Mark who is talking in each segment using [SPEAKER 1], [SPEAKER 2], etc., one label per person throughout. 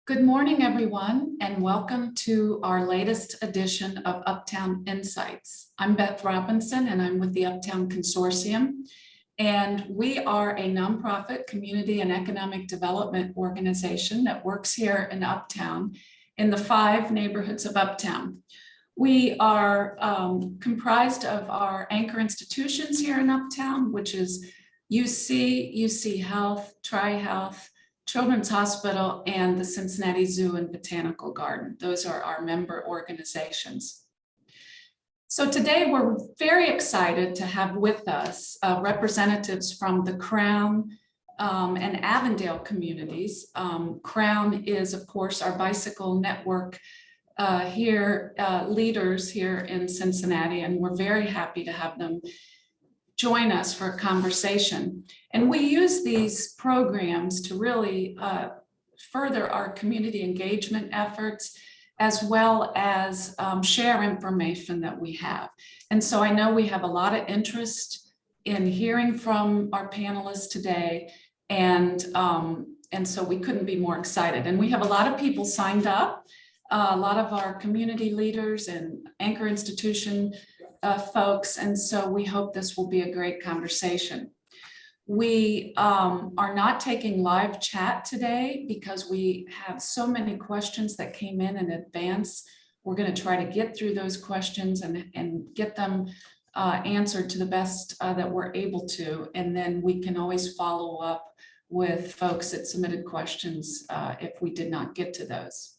[SPEAKER 1] Good morning, everyone, and welcome to our latest edition of Uptown Insights. I'm Beth Robinson, and I'm with the Uptown Consortium, and we are a nonprofit community and economic development organization that works here in Uptown in the 5 neighborhoods of Uptown. We are comprised of our anchor institutions here in Uptown, which is UC Health, Tri-Health, Children's Hospital, and the Cincinnati Zoo and Botanical Garden. Those are our member organizations. So today we're very excited to have with us representatives from the Crown and Avondale communities. Crown is, of course, our bicycle network leaders here in Cincinnati, and we're very happy to have them join us for a conversation. And we use these programs to really further our community engagement efforts, as well as share information that we have. And so I know we have a lot of interest in hearing from our panelists today, and so we couldn't be more excited. And we have a lot of people signed up, a lot of our community leaders and anchor institution folks, and so we hope this will be a great conversation. We are not taking live chat today because we have so many questions that came in advance. We're going to try to get through those questions and get them answered to the best that we're able to, and then we can always follow up with folks that submitted questions if we did not get to those.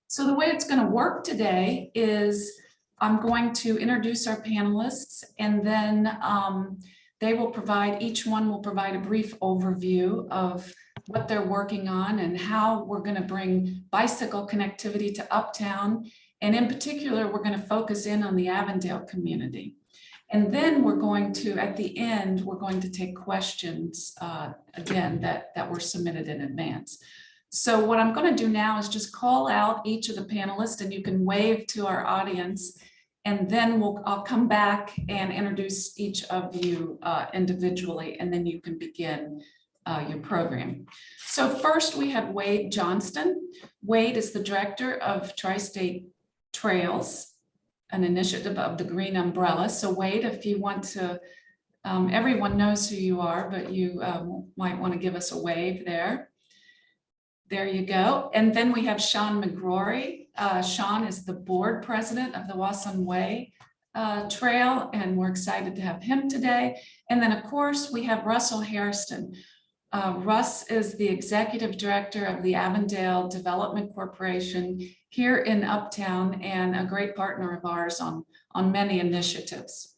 [SPEAKER 1] So the way it's going to work today is I'm going to introduce our panelists, and then each one will provide a brief overview of what they're working on and how we're going to bring bicycle connectivity to Uptown. And in particular, we're going to focus in on the Avondale community. And then we're going to, at the end, we're going to take questions again that were submitted in advance. So what I'm going to do now is just call out each of the panelists, and you can wave to our audience. And then I'll come back and introduce each of you individually, and then you can begin your program. So first we have Wade Johnston. Wade is the director of Tri-State Trails, an initiative of the Green Umbrella. So Wade, if you want to, everyone knows who you are, but you might want to give us a wave there. There you go. And then we have Sean McGrory. Sean is the board president of the Wasson Way Trail, and we're excited to have him today. And then, of course, we have Russell Hairston. Russ is the executive director of the Avondale Development Corporation here in Uptown, and a great partner of ours on many initiatives.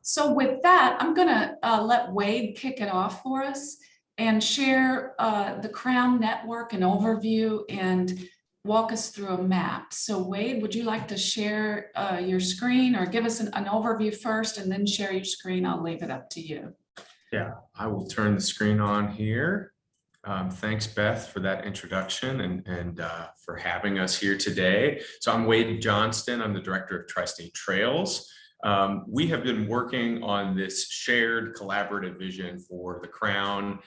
[SPEAKER 1] So with that, I'm going to let Wade kick it off for us and share the Crown network, an overview, and walk us through a map. So Wade, would you like to share your screen, or give us an overview first and then share your screen? I'll leave it up to you.
[SPEAKER 2] Yeah, I will turn the screen on here. Thanks, Beth, for that introduction and for having us here today. So I'm Wade Johnston. I'm the director of Tri-State Trails. We have been working on this shared collaborative vision for the Crown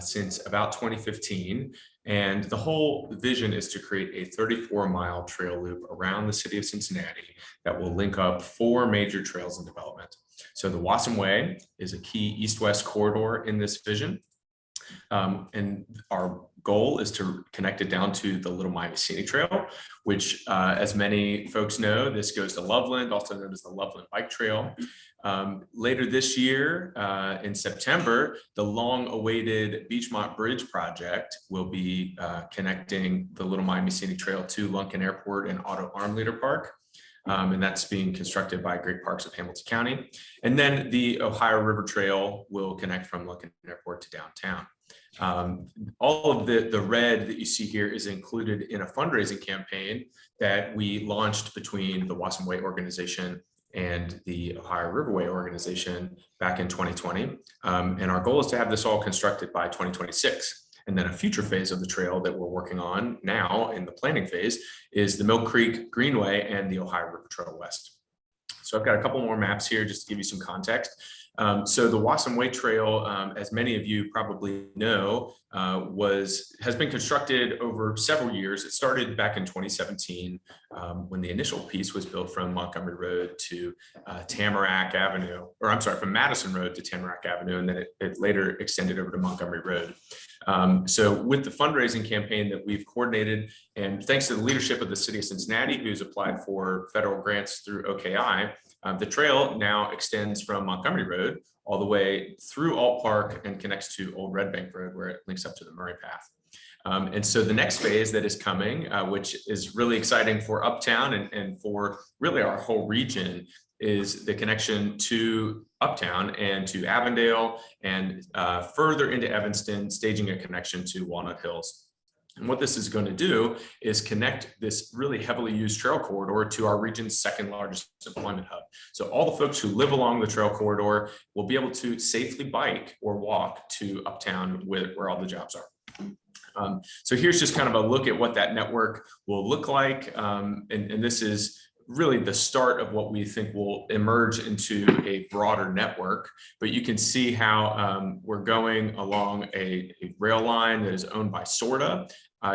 [SPEAKER 2] since about 2015. And the whole vision is to create a 34-mile trail loop around the city of Cincinnati that will link up 4 major trails in development. So the Wasson Way is a key east-west corridor in this vision. And our goal is to connect it down to the Little Miami Scenic Trail, which, as many folks know, this goes to Loveland, also known as the Loveland Bike Trail. Later this year, in September, the long-awaited Beachmont Bridge project will be connecting the Little Miami Scenic Trail to Lunken Airport and Otto Armleader Park. And that's being constructed by Great Parks of Hamilton County. And then the Ohio River Trail will connect from Lunken Airport to downtown. All of the red that you see here is included in a fundraising campaign that we launched between the Wasson Way organization and the Ohio Riverway organization back in 2020. And our goal is to have this all constructed by 2026. And then a future phase of the trail that we're working on now in the planning phase is the Mill Creek Greenway and the Ohio River Trail West. So I've got a couple more maps here just to give you some context. So the Wasson Way Trail, as many of you probably know, has been constructed over several years. It started back in 2017 when the initial piece was built from Montgomery Road to Tamarack Avenue, or I'm sorry, from Madison Road to Tamarack Avenue, and then it later extended over to Montgomery Road. So with the fundraising campaign that we've coordinated, and thanks to the leadership of the city of Cincinnati, who's applied for federal grants through OKI, the trail now extends from Montgomery Road all the way through Alt Park and connects to Old Red Bank Road, where it links up to the Murray Path. And so the next phase that is coming, which is really exciting for Uptown and for really our whole region, is the connection to Uptown and to Avondale and further into Evanston, staging a connection to Walnut Hills. And what this is going to do is connect this really heavily used trail corridor to our region's second largest employment hub. So all the folks who live along the trail corridor will be able to safely bike or walk to Uptown where all the jobs are. So here's just kind of a look at what that network will look like. And this is really the start of what we think will emerge into a broader network. But you can see how we're going along a rail line that is owned by SORTA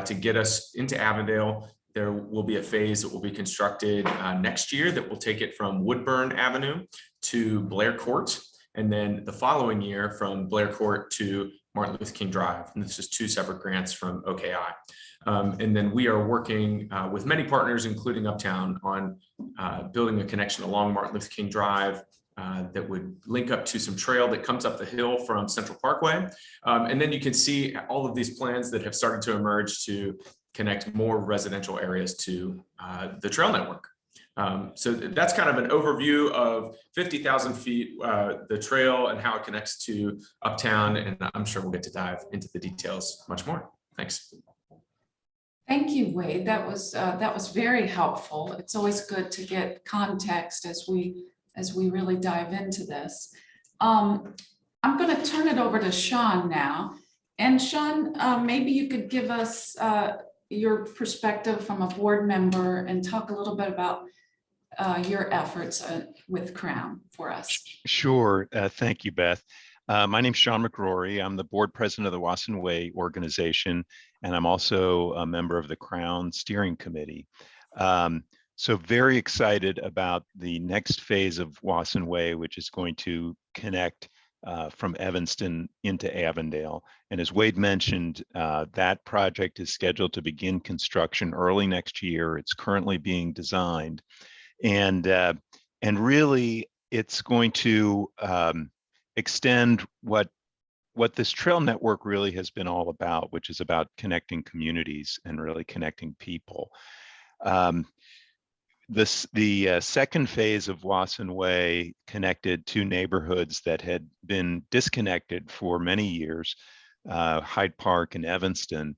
[SPEAKER 2] to get us into Avondale. There will be a phase that will be constructed next year that will take it from Woodburn Avenue to Blair Court, and then the following year from Blair Court to Martin Luther King Drive. And this is 2 separate grants from OKI. And then we are working with many partners, including Uptown, on building a connection along Martin Luther King Drive that would link up to some trail that comes up the hill from Central Parkway. And then you can see all of these plans that have started to emerge to connect more residential areas to the trail network. So that's kind of an overview of 50,000 feet, the trail and how it connects to Uptown. And I'm sure we'll get to dive into the details much more. Thanks.
[SPEAKER 1] Thank you, Wade. That was very helpful. It's always good to get context as we really dive into this. I'm going to turn it over to Sean now. And Sean, maybe you could give us your perspective from a board member and talk a little bit about your efforts with Crown for us.
[SPEAKER 3] Sure. Thank you, Beth. My name's Sean McGrory. I'm the board president of the Wasson Way organization, and I'm also a member of the Crown Steering Committee. So very excited about the next phase of Wasson Way, which is going to connect from Evanston into Avondale. And as Wade mentioned, that project is scheduled to begin construction early next year. It's currently being designed. And really, it's going to extend what this trail network really has been all about, which is about connecting communities and really connecting people. The second phase of Wasson Way connected 2 neighborhoods that had been disconnected for many years, Hyde Park and Evanston,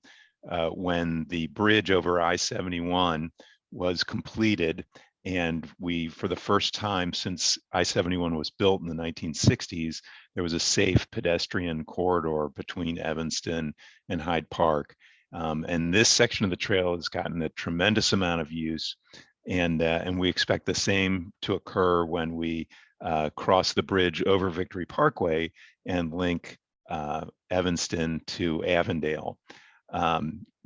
[SPEAKER 3] when the bridge over I-71 was completed. And we, for the first time since I-71 was built in the 1960s, there was a safe pedestrian corridor between Evanston and Hyde Park. And this section of the trail has gotten a tremendous amount of use. And we expect the same to occur when we cross the bridge over Victory Parkway and link Evanston to Avondale.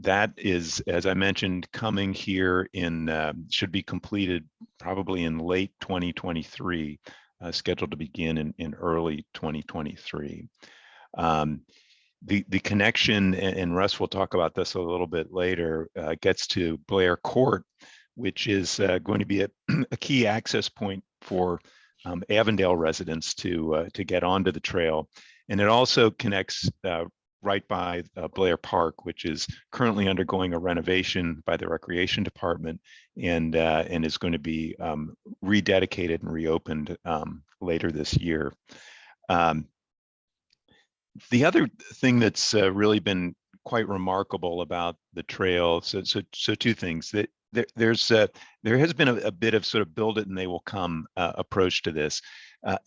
[SPEAKER 3] That is, as I mentioned, coming here in, should be completed probably in late 2023, scheduled to begin in early 2023. The connection, and Russ will talk about this a little bit later, gets to Blair Court, which is going to be a key access point for Avondale residents to get onto the trail. And it also connects right by Blair Park, which is currently undergoing a renovation by the Recreation Department and is going to be rededicated and reopened later this year. The other thing that's really been quite remarkable about the trail, so 2 things. That there has been a bit of sort of build it and they will come approach to this.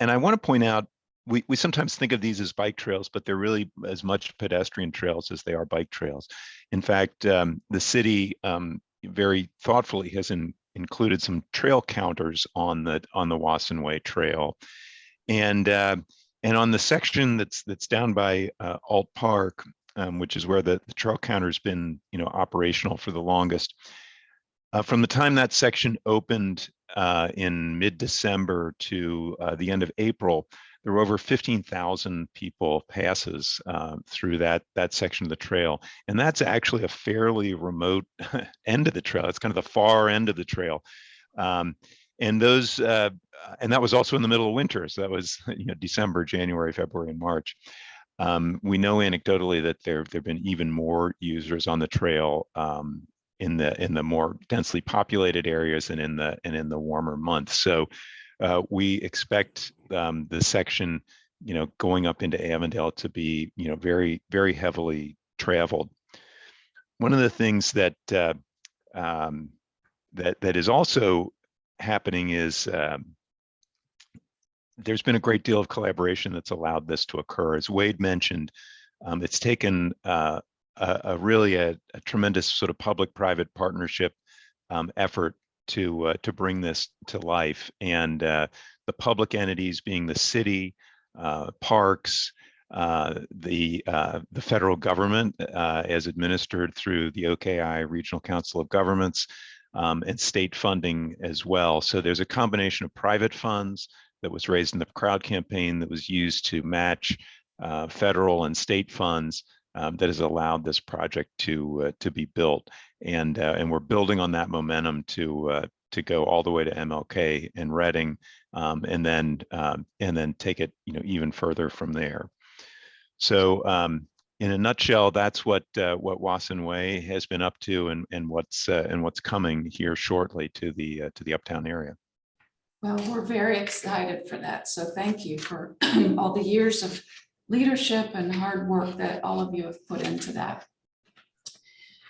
[SPEAKER 3] And I want to point out, we sometimes think of these as bike trails, but they're really as much pedestrian trails as they are bike trails. In fact, the city very thoughtfully has included some trail counters on the Wasson Way Trail. And And on the section that's down by Alt Park, which is where the trail counter's been, operational for the longest. From the time that section opened in mid-December to the end of April, there were over 15,000 people passes through that section of the trail. And that's actually a fairly remote end of the trail. It's kind of the far end of the trail. And that was also in the middle of winter. So that was December, January, February, and March. We know anecdotally that there have been even more users on the trail in the more densely populated areas and in the warmer months. So we expect the section, going up into Avondale to be, very, very heavily traveled. One of the things that is also happening is there's been a great deal of collaboration that's allowed this to occur. As Wade mentioned, it's taken really a tremendous sort of public-private partnership effort to bring this to life. And the public entities being the city, parks, the federal government as administered through the OKI Regional Council of Governments, and state funding as well. So there's a combination of private funds that was raised in the crowd campaign that was used to match federal and state funds that has allowed this project to be built. And we're building on that momentum to go all the way to MLK and Reading, and then take it even further from there. So in a nutshell, that's what Wasson Way has been up to, and what's coming here shortly to the Uptown area.
[SPEAKER 1] Well, we're very excited for that. So thank you for all the years of leadership and hard work that all of you have put into that.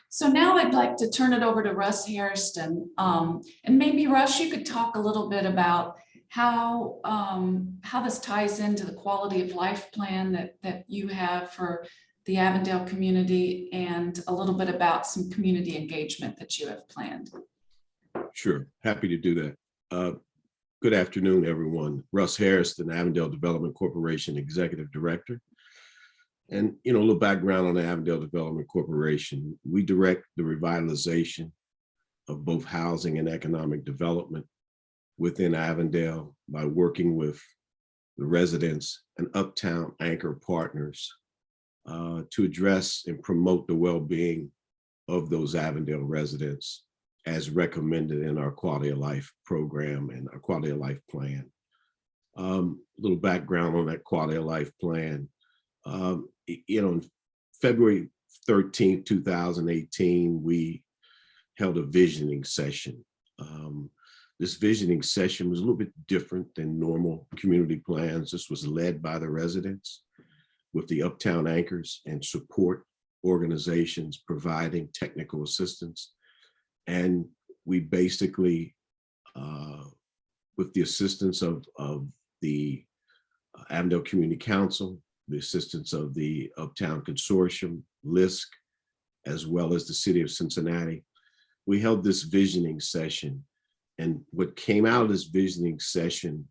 [SPEAKER 1] So now I'd like to turn it over to Russ Hairston. And maybe Russ, you could talk a little bit about how this ties into the quality of life plan that you have for the Avondale community, and a little bit about some community engagement that you have planned.
[SPEAKER 4] Sure, happy to do that. Good afternoon, everyone. Russ Hairston, Avondale Development Corporation Executive Director. And, a little background on the Avondale Development Corporation. We direct the revitalization of both housing and economic development within Avondale by working with the residents and Uptown anchor partners to address and promote the well-being of those Avondale residents as recommended in our quality of life program and our quality of life plan. A little background on that quality of life plan. In February 13th, 2018, we held a visioning session. This visioning session was a little bit different than normal community plans. This was led by the residents with the Uptown anchors and support organizations providing technical assistance. And we basically, with the assistance of the Avondale Community Council, the assistance of the Uptown Consortium, LISC, as well as the city of Cincinnati, we held this visioning session. And what came out of this visioning session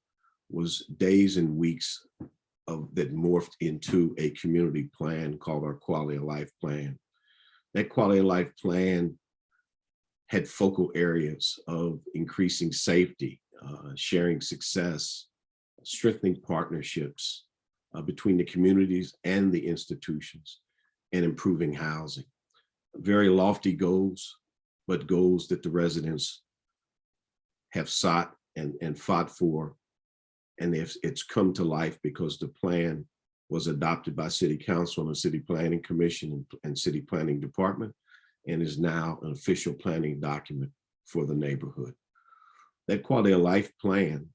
[SPEAKER 4] was days and weeks that morphed into a community plan called our quality of life plan. That quality of life plan had focal areas of increasing safety, sharing success, strengthening partnerships between the communities and the institutions, and improving housing. Very lofty goals, but goals that the residents have sought and fought for. And it's come to life because the plan was adopted by City Council and the City Planning Commission and City Planning Department, and is now an official planning document for the neighborhood. That quality of life plan,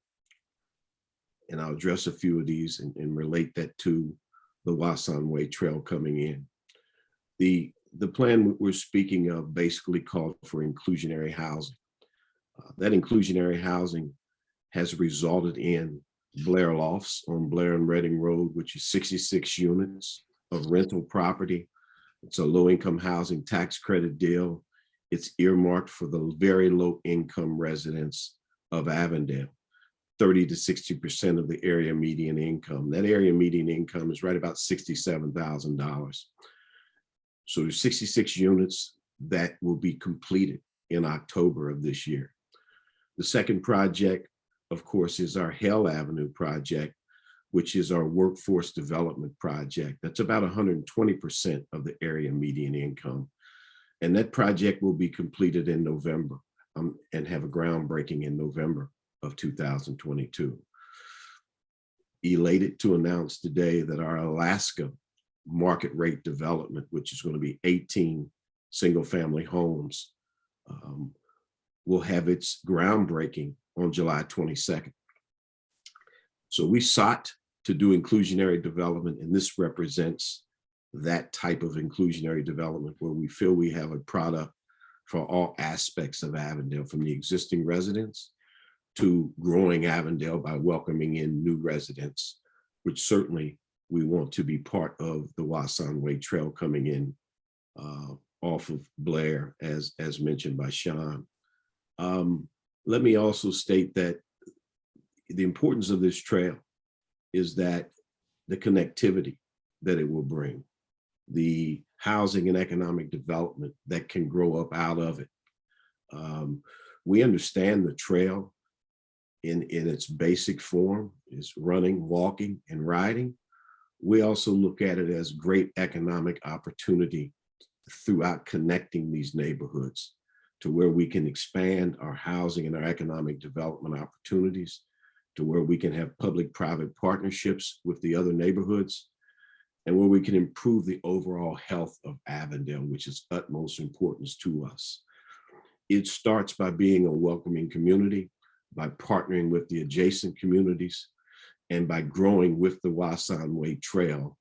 [SPEAKER 4] and I'll address a few of these and relate that to the Wasson Way Trail coming in. The plan we're speaking of basically called for inclusionary housing. That inclusionary housing has resulted in Blair Lofts on Blair and Reading Road, which is 66 units of rental property. It's a low-income housing tax credit deal. It's earmarked for the very low-income residents of Avondale. 30 to 60% of the area median income. That area median income is right about $67,000. So there's 66 units that will be completed in October of this year. The second project, of course, is our Hale Avenue project, which is our workforce development project. That's about 120% of the area median income. And that project will be completed in November and have a groundbreaking in November of 2022. Elated to announce today that our Alaska market rate development, which is going to be 18 single family homes, will have its groundbreaking on July 22nd. So we sought to do inclusionary development, and this represents that type of inclusionary development where we feel we have a product for all aspects of Avondale, from the existing residents to growing Avondale by welcoming in new residents, which certainly we want to be part of the Wasson Way Trail coming in off of Blair, as mentioned by Sean. Let me also state that the importance of this trail is that the connectivity that it will bring, the housing and economic development that can grow up out of it. We understand the trail in its basic form is running, walking, and riding. We also look at it as great economic opportunity throughout connecting these neighborhoods to where we can expand our housing and our economic development opportunities, to where we can have public-private partnerships with the other neighborhoods, and where we can improve the overall health of Avondale, which is utmost importance to us. It starts by being a welcoming community, by partnering with the adjacent communities, and by growing with the Wasson Way Trail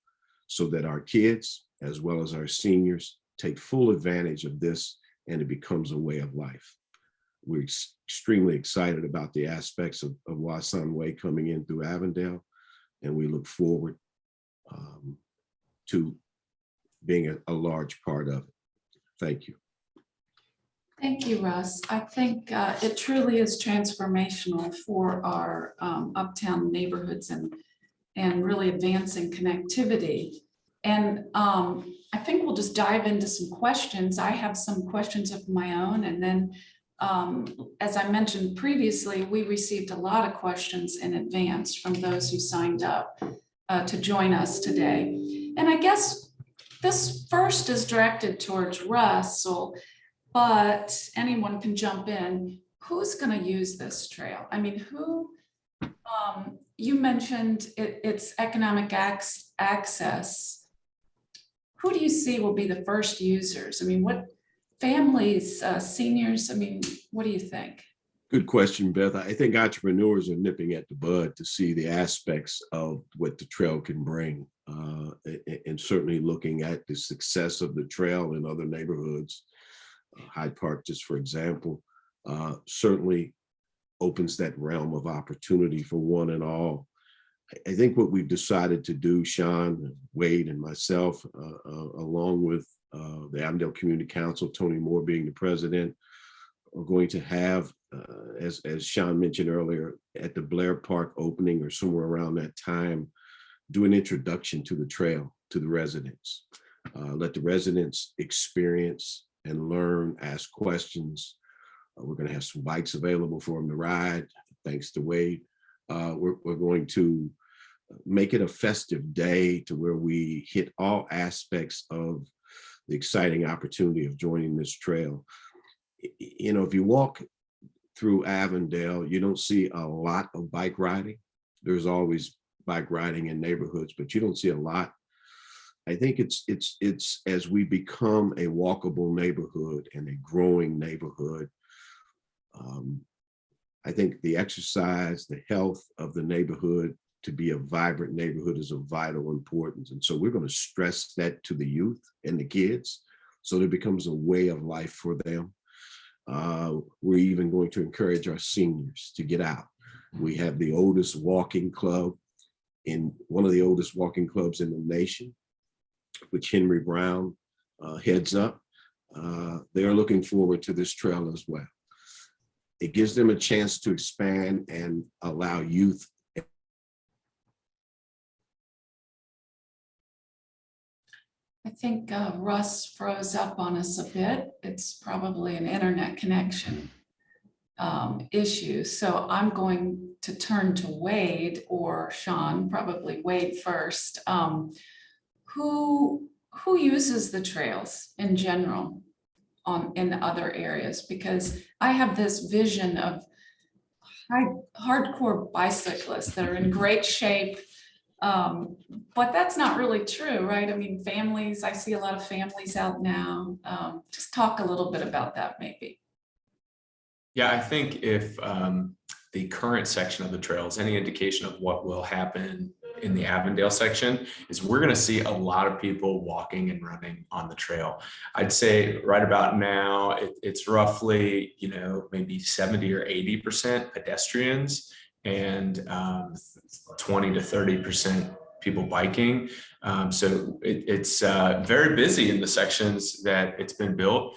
[SPEAKER 4] so that our kids, as well as our seniors, take full advantage of this and it becomes a way of life. We're extremely excited about the aspects of Wasson Way coming in through Avondale, and we look forward to being a large part of it. Thank you.
[SPEAKER 1] Thank you, Russ. I think it truly is transformational for our uptown neighborhoods and really advancing connectivity. And I think we'll just dive into some questions. I have some questions of my own, and then as I mentioned previously, we received a lot of questions in advance from those who signed up to join us today. And I guess this first is directed towards Russell, but anyone can jump in. Who's going to use this trail? I mean, who, you mentioned it's economic access. Who do you see will be the first users? I mean, what families, seniors? I mean, what do you think?
[SPEAKER 4] Good question, Beth. I think entrepreneurs are nipping at the bud to see the aspects of what the trail can bring, and certainly looking at the success of the trail in other neighborhoods. Hyde Park, just for example, certainly opens that realm of opportunity for one and all. I think what we've decided to do, Sean, Wade, and myself, along with the Avondale Community Council, Tony Moore being the president, are going to have, as Sean mentioned earlier, at the Blair Park opening or somewhere around that time, do an introduction to the trail to the residents. Let the residents experience and learn, ask questions. We're going to have some bikes available for them to ride, thanks to Wade. We're going to make it a festive day to where we hit all aspects of the exciting opportunity of joining this trail. You know, if you walk through Avondale, you don't see a lot of bike riding. There's always bike riding in neighborhoods, but you don't see a lot. I think it's as we become a walkable neighborhood and a growing neighborhood, I think the exercise, the health of the neighborhood to be a vibrant neighborhood is of vital importance. And so we're going to stress that to the youth and the kids so that it becomes a way of life for them. We're even going to encourage our seniors to get out. We have the oldest walking club one of the oldest walking clubs in the nation, which Henry Brown heads up. They are looking forward to this trail as well. It gives them a chance to expand and allow youth.
[SPEAKER 1] I think Russ froze up on us a bit. It's probably an internet connection issue. So I'm going to turn to Wade or Sean, probably Wade first. Who uses the trails in general in other areas? Because I have this vision of hardcore bicyclists that are in great shape. But that's not really true, right? I mean, families, I see a lot of families out now. Just talk a little bit about that maybe.
[SPEAKER 2] Yeah, I think if the current section of the trail is any indication of what will happen in the Avondale section, is we're going to see a lot of people walking and running on the trail. I'd say right about now, it's roughly, maybe 70 or 80% pedestrians and 20 to 30% people biking. So it's very busy in the sections that it's been built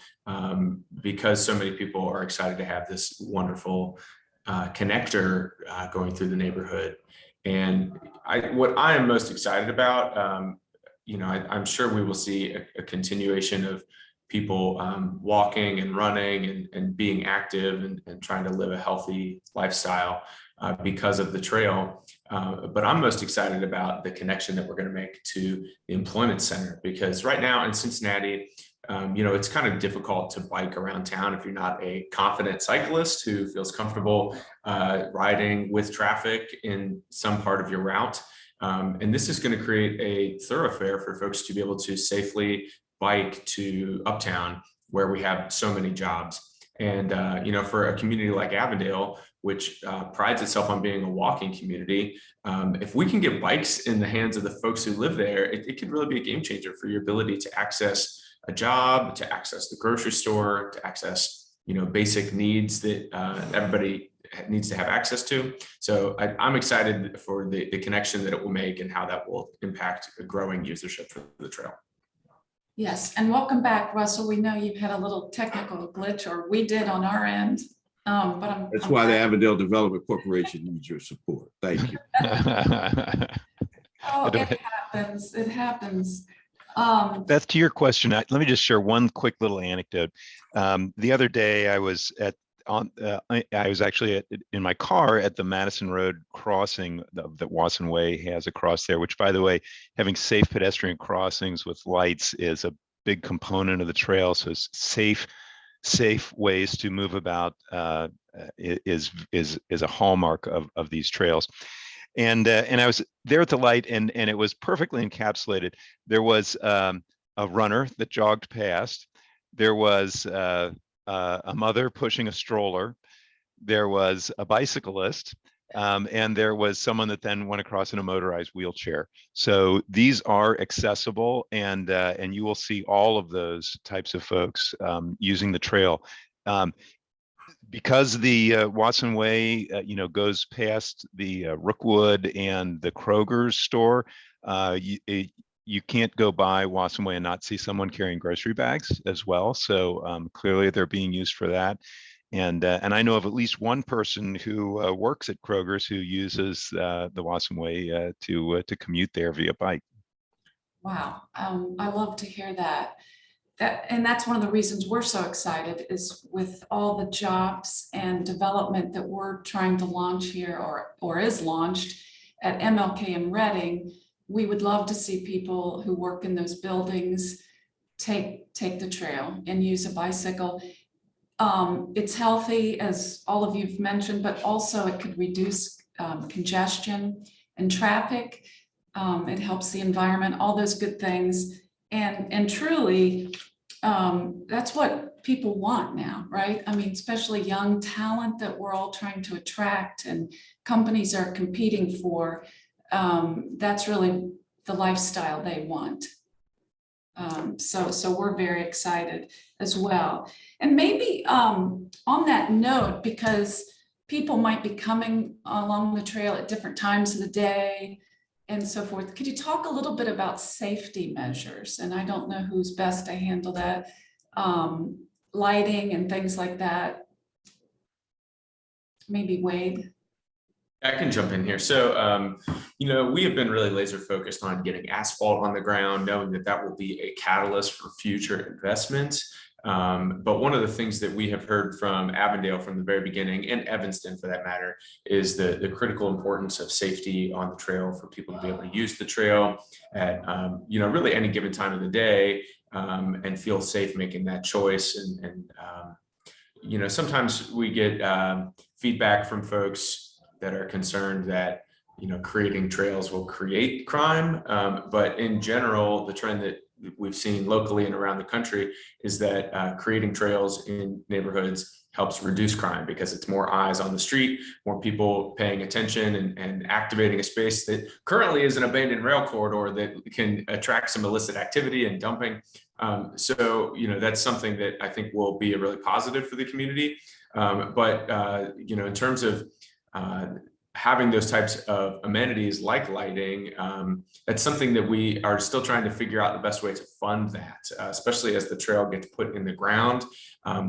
[SPEAKER 2] because so many people are excited to have this wonderful connector going through the neighborhood. And what I am most excited about, I'm sure we will see a continuation of people walking and running and being active and trying to live a healthy lifestyle because of the trail. But I'm most excited about the connection that we're going to make to the employment center, because right now in Cincinnati, it's kind of difficult to bike around town if you're not a confident cyclist who feels comfortable riding with traffic in some part of your route. And this is going to create a thoroughfare for folks to be able to safely bike to Uptown, where we have so many jobs. And, for a community like Avondale, which prides itself on being a walking community, if we can get bikes in the hands of the folks who live there, it could really be a game changer for your ability to access a job, to access the grocery store, to access, basic needs that everybody needs to have access to. So I'm excited for the connection that it will make and how that will impact a growing usership for the trail.
[SPEAKER 1] Yes, and welcome back, Russell. We know you've had a little technical glitch, or we did on our end. But
[SPEAKER 4] That's why the Avondale Development Corporation needs your support. Thank you.
[SPEAKER 1] Oh, it happens. It happens.
[SPEAKER 3] Beth, to your question, let me just share one quick little anecdote. The other day, I was actually in my car at the Madison Road crossing that Wasson Way has across there, which, by the way, having safe pedestrian crossings with lights is a big component of the trail. So safe ways to move about is a hallmark of these trails. And I was there at the light, and it was perfectly encapsulated. There was a runner that jogged past. There was a mother pushing a stroller. There was a bicyclist, and there was someone that then went across in a motorized wheelchair. So these are accessible, and you will see all of those types of folks using the trail. Because the Wasson Way, goes past the Rookwood and the Kroger's store, you can't go by Wasson Way and not see someone carrying grocery bags as well. So clearly they're being used for that. And I know of at least one person who works at Kroger's who uses the Wasson Way to commute there via bike.
[SPEAKER 1] Wow, I love to hear that. And that's one of the reasons we're so excited, is with all the jobs and development that we're trying to launch here, or is launched at MLK in Reading. We would love to see people who work in those buildings take the trail and use a bicycle. It's healthy, as all of you've mentioned, but also it could reduce congestion and traffic. It helps the environment, all those good things. And truly, that's what people want now, right? I mean, especially young talent that we're all trying to attract and companies are competing for. That's really the lifestyle they want. So we're very excited as well. And maybe on that note, because people might be coming along the trail at different times of the day and so forth, could you talk a little bit about safety measures? And I don't know who's best to handle that, lighting and things like that. maybe Wade.
[SPEAKER 2] I can jump in here. So, we have been really laser focused on getting asphalt on the ground, knowing that that will be a catalyst for future investments. But one of the things that we have heard from Avondale from the very beginning, and Evanston for that matter, is the critical importance of safety on the trail for people to be able to use the trail at, really any given time of the day, and feel safe making that choice. Sometimes we get feedback from folks that are concerned that creating trails will create crime, but in general the trend that we've seen locally and around the country is that creating trails in neighborhoods helps reduce crime because it's more eyes on the street, more people paying attention and activating a space that currently is an abandoned rail corridor that can attract some illicit activity and dumping. That's something that I think will be a really positive for the community. In terms of having those types of amenities like lighting, that's something that we are still trying to figure out the best way to fund that, especially as the trail gets put in the ground.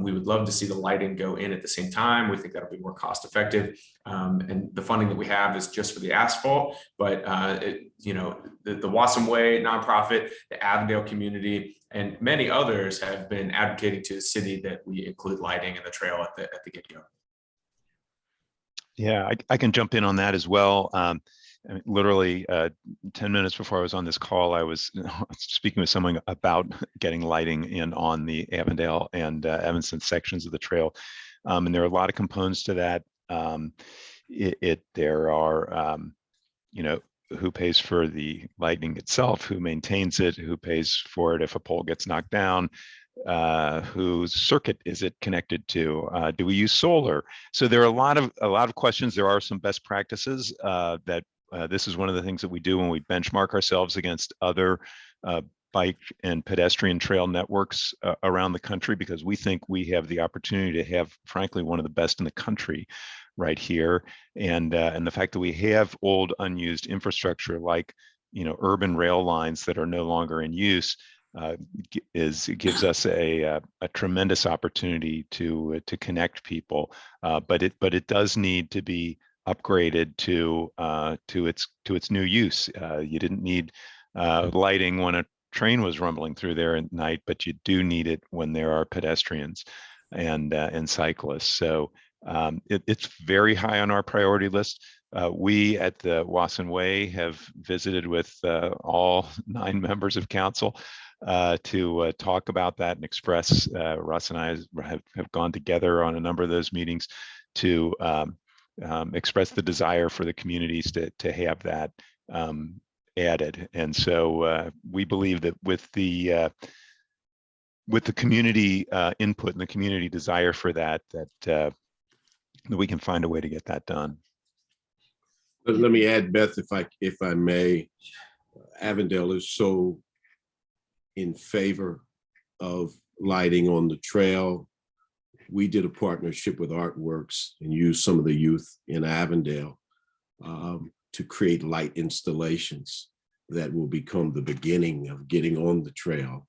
[SPEAKER 2] We would love to see the lighting go in at the same time. We think that'll be more cost effective. And the funding that we have is just for the asphalt, but the Wasson Way nonprofit, the Avondale community, and many others have been advocating to the city that we include lighting in the trail at the get-go.
[SPEAKER 3] Yeah, I can jump in on that as well. Literally 10 minutes before I was on this call, I was speaking with someone about getting lighting in on the Avondale and Evanston sections of the trail. And there are a lot of components to that. There are, who pays for the lighting itself, who maintains it, who pays for it if a pole gets knocked down, whose circuit is it connected to? Do we use solar? So there are a lot of questions. There are some best practices that this is one of the things that we do when we benchmark ourselves against other bike and pedestrian trail networks around the country, because we think we have the opportunity to have, frankly, one of the best in the country right here. And the fact that we have old unused infrastructure like urban rail lines that are no longer in use gives us a tremendous opportunity to connect people, but it does need to be upgraded to its new use. You didn't need lighting when a train was rumbling through there at night, but you do need it when there are pedestrians and cyclists. So it's very high on our priority list. We at the Wasson Way have visited with all 9 members of council to talk about that and express. Russ and I have gone together on a number of those meetings to express the desire for the communities to have that added. And so we believe that with the community input and the community desire for that we can find a way to get that done.
[SPEAKER 4] Let me add, Beth, if I may. Avondale is so in favor of lighting on the trail. We did a partnership with Artworks and used some of the youth in Avondale to create light installations that will become the beginning of getting on the trail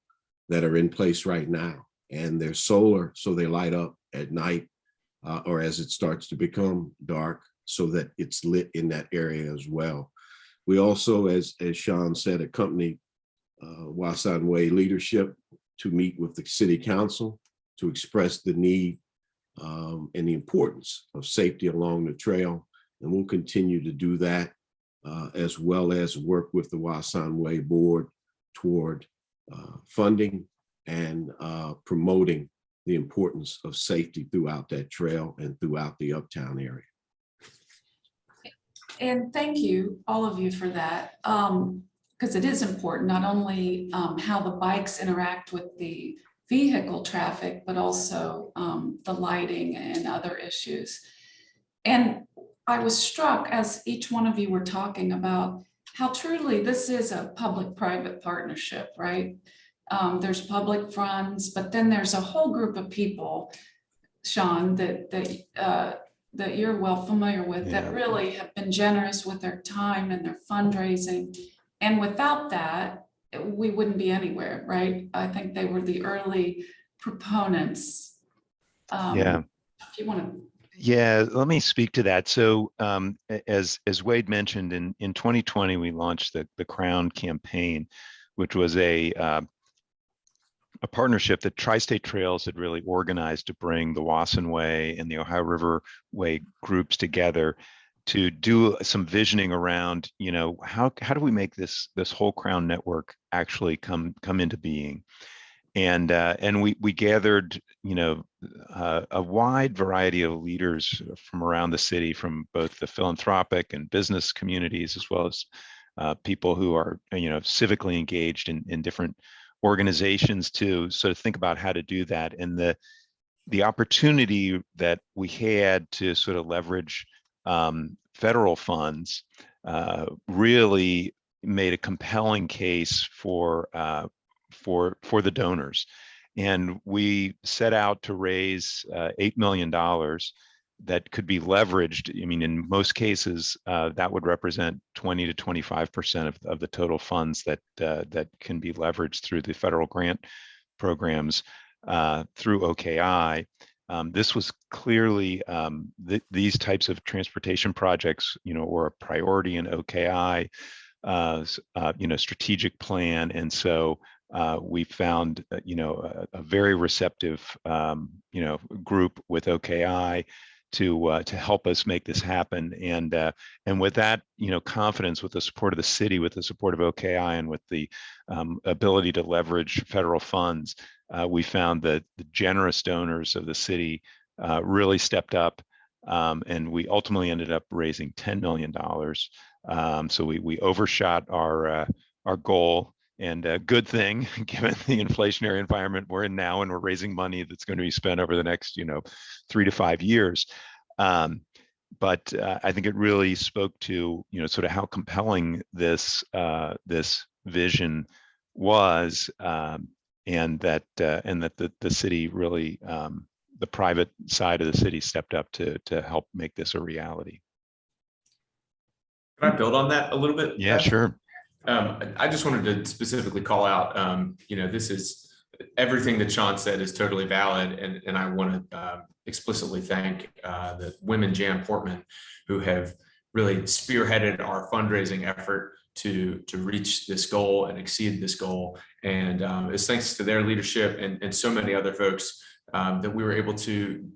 [SPEAKER 4] that are in place right now. And they're solar, so they light up at night or as it starts to become dark, so that it's lit in that area as well. We also, as Sean said, accompanied Wasson Way leadership to meet with the city council to express the need and the importance of safety along the trail. And we'll continue to do that, as well as work with the Wasson Way board toward funding and promoting the importance of safety throughout that trail and throughout the Uptown area.
[SPEAKER 1] And thank you, all of you, for that, because it is important, not only how the bikes interact with the vehicle traffic, but also the lighting and other issues. And I was struck as each one of you were talking about how truly this is a public-private partnership, right? There's public funds, but then there's a whole group of people, Sean, that you're well familiar with, that really have been generous with their time and their fundraising. And without that, we wouldn't be anywhere, right? I think they were the early proponents. If you want to
[SPEAKER 3] Yeah, let me speak to that. So as Wade mentioned, in 2020, we launched the Crown campaign, which was a partnership that Tri-State Trails had really organized to bring the Wasson Way and the Ohio River Way groups together to do some visioning around, how do we make this whole Crown network actually come into being? And we gathered, a wide variety of leaders from around the city, from both the philanthropic and business communities, as well as people who are, civically engaged in different organizations to sort of think about how to do that. And the opportunity that we had to sort of leverage federal funds really made a compelling case for the donors. And we set out to raise $8 million that could be leveraged. I mean, in most cases, that would represent 20 to 25% of the total funds that can be leveraged through the federal grant programs through OKI. This was clearly these types of transportation projects, were a priority in OKI, strategic plan, and so we found, a very receptive, group with OKI to help us make this happen. And with that, confidence, with the support of the city, with the support of OKI, and with the ability to leverage federal funds, we found that the generous donors of the city really stepped up, and we ultimately ended up raising $10 million. So we overshot our goal. And a good thing, given the inflationary environment we're in now, and we're raising money that's going to be spent over the next, 3 to 5 years. But I think it really spoke to, sort of how compelling this vision was, and that the city really, the private side of the city stepped up to help make this a reality.
[SPEAKER 2] Can I build on that a little bit?
[SPEAKER 3] Yeah,
[SPEAKER 2] Beth?
[SPEAKER 3] sure.
[SPEAKER 2] I just wanted to specifically call out, this is everything that Sean said is totally valid. And I want to explicitly thank the Women Jan Portman, who have really spearheaded our fundraising effort to reach this goal and exceed this goal. And it's thanks to their leadership and so many other folks that we were able to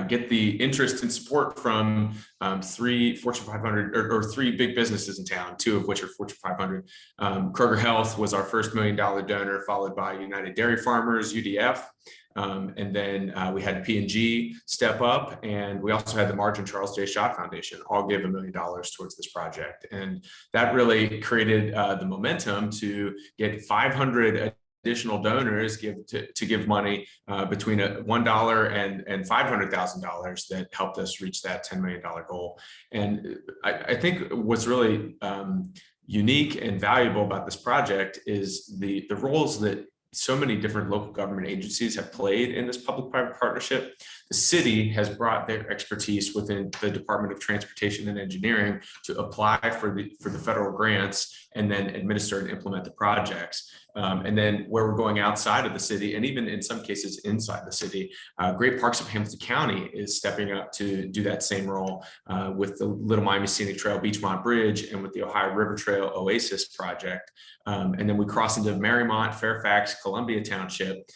[SPEAKER 2] get the interest and support from 3 Fortune 500 or 3 big businesses in town, 2 of which are Fortune 500. Kroger Health was our first $1 million donor, followed by United Dairy Farmers, UDF. And then we had P&G step up, and we also had the Marge and Charles J. Schott Foundation all give $1 million towards this project. And that really created the momentum to get 500 additional donors to give money between $1 and $500,000 that helped us reach that $10 million goal. And I think what's really unique and valuable about this project is the roles that so many different local government agencies have played in this public-private partnership. The city has brought their expertise within the Department of Transportation and Engineering to apply for the federal grants and then administer and implement the projects. And then where we're going outside of the city, and even in some cases inside the city, Great Parks of Hamilton County is stepping up to do that same role with the Little Miami Scenic Trail Beachmont Bridge and with the Ohio River Trail Oasis project. And then we cross into Marymount, Fairfax, Columbia Township.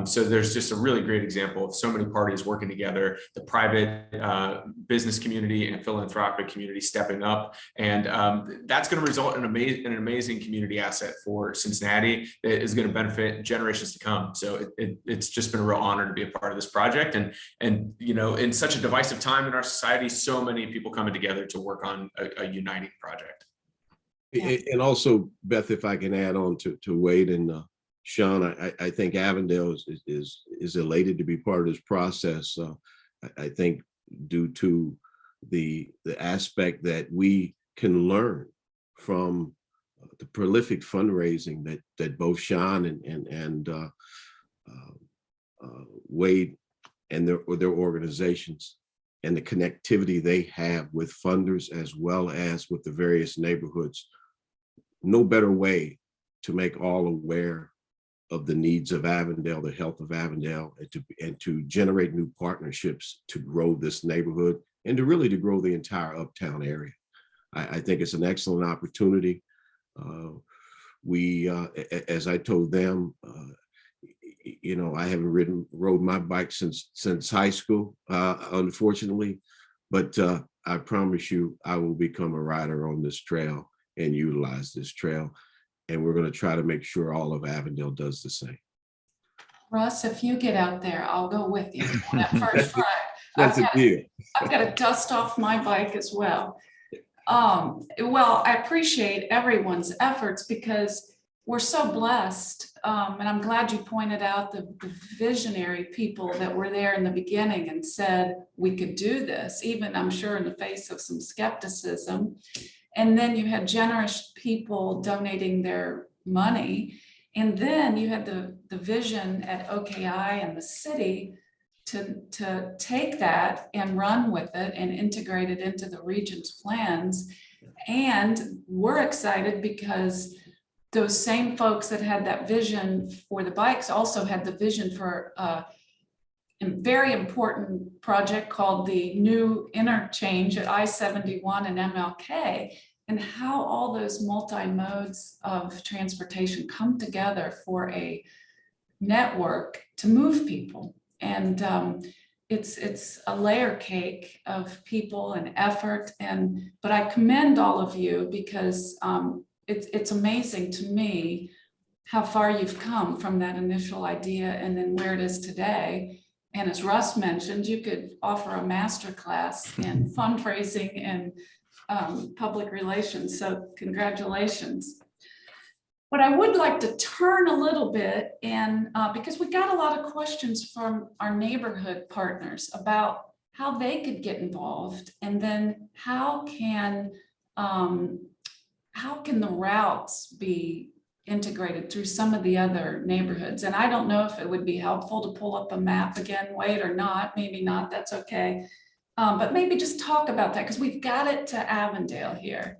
[SPEAKER 2] So there's just a really great example of so many parties working together, the private business community and philanthropic community stepping up. And that's going to result in an amazing community asset for Cincinnati that is going to benefit generations to come. So it's just been a real honor to be a part of this project. And in such a divisive time in our society, so many people coming together to work on a uniting project.
[SPEAKER 4] And also, Beth, if I can add on to Wade and Sean, I think Avondale is elated to be part of this process. I think due to the aspect that we can learn from the prolific fundraising that both Sean and Wade and their organizations, and the connectivity they have with funders as well as with the various neighborhoods. No better way to make all aware of the needs of Avondale, the health of Avondale, and to generate new partnerships to grow this neighborhood and to really to grow the entire Uptown area. I think it's an excellent opportunity. As I told them, you know, I haven't rode my bike since high school, unfortunately, but I promise you, I will become a rider on this trail and utilize this trail. And we're going to try to make sure all of Avondale does the same.
[SPEAKER 1] Russ, if you get out there, I'll go with you on that first ride.
[SPEAKER 4] That's a deal.
[SPEAKER 1] I've got to dust off my bike as well. Well, I appreciate everyone's efforts because we're so blessed. And I'm glad you pointed out the visionary people that were there in the beginning and said we could do this, even I'm sure in the face of some skepticism. And then you had generous people donating their money. And then you had the vision at OKI and the city to take that and run with it and integrate it into the region's plans. And we're excited because those same folks that had that vision for the bikes also had the vision for a very important project called the new interchange at I-71 and MLK, and how all those multi-modes of transportation come together for a network to move people. And it's a layer cake of people and effort. But I commend all of you because it's amazing to me how far you've come from that initial idea and then where it is today. And as Russ mentioned, you could offer a masterclass in fundraising and public relations. So congratulations. But I would like to turn a little bit and because we got a lot of questions from our neighborhood partners about how they could get involved, and then how can the routes be integrated through some of the other neighborhoods. And I don't know if it would be helpful to pull up a map again, Wade, or not, maybe not, that's okay. But maybe just talk about that because we've got it to Avondale here.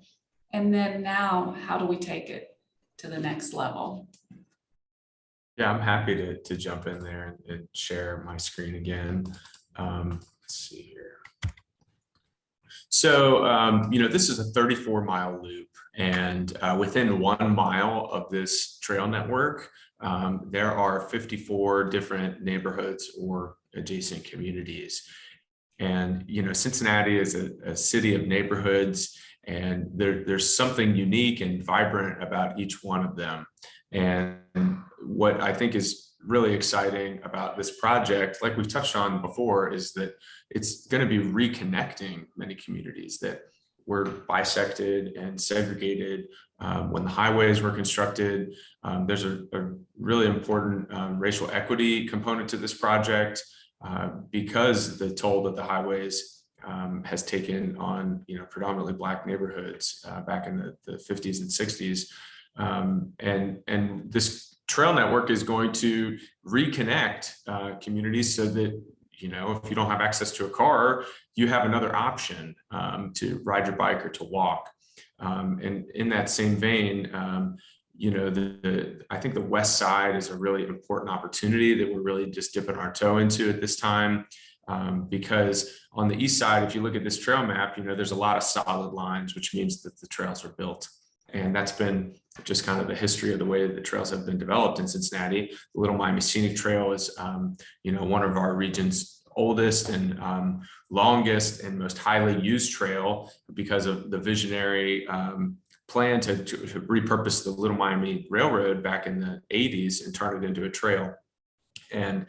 [SPEAKER 1] And then now, how do we take it to the next level?
[SPEAKER 2] Yeah, I'm happy to jump in there and share my screen again. Let's see here. So, you know, this is a 34-mile loop, and within 1 mile of this trail network, there are 54 different neighborhoods or adjacent communities. And, you know, Cincinnati is a city of neighborhoods, and there's something unique and vibrant about each one of them. And what I think is really exciting about this project, like we've touched on before, is that it's going to be reconnecting many communities that were bisected and segregated when the highways were constructed. There's a really important racial equity component to this project because the toll that the highways has taken on, you know, predominantly Black neighborhoods back in the 50s and 60s. And this trail network is going to reconnect communities so that, you know, if you don't have access to a car, you have another option to ride your bike or to walk. And in that same vein, you know, I think the West Side is a really important opportunity that we're really just dipping our toe into at this time. Because on the East Side, if you look at this trail map, you know, there's a lot of solid lines, which means that the trails are built. And that's been just kind of the history of the way that the trails have been developed in Cincinnati. The Little Miami Scenic Trail is, you know, one of our region's oldest and longest and most highly used trail because of the visionary plan to repurpose the Little Miami Railroad back in the 80s and turn it into a trail. And,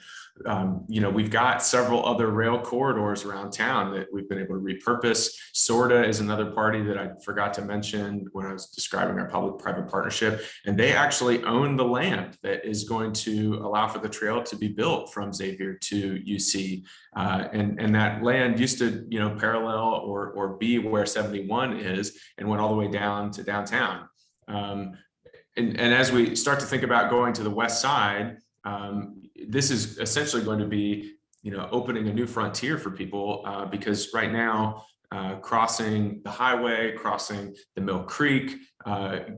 [SPEAKER 2] you know, we've got several other rail corridors around town that we've been able to repurpose. SORTA is another party that I forgot to mention when I was describing our public-private partnership. And they actually own the land that is going to allow for the trail to be built from Xavier to UC. And that land used to, you know, parallel or be where 71 is and went all the way down to downtown. And as we start to think about going to the West Side, this is essentially going to be, you know, opening a new frontier for people because right now, crossing the highway, crossing the Mill Creek,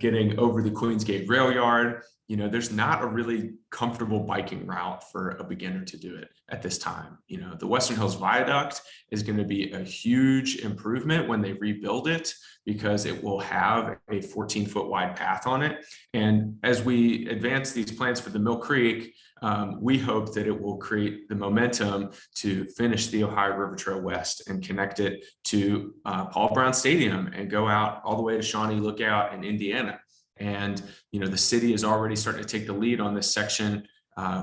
[SPEAKER 2] getting over the Queens Gate rail yard, there's not a really comfortable biking route for a beginner to do it at this time. The Western Hills Viaduct is going to be a huge improvement when they rebuild it, because it will have a 14-foot wide path on it. And as we advance these plans for the Mill Creek, we hope that it will create the momentum to finish the Ohio River Trail West and connect it to Paul Brown Stadium and go out all the way to Shawnee Lookout in Indiana. And, the city is already starting to take the lead on this section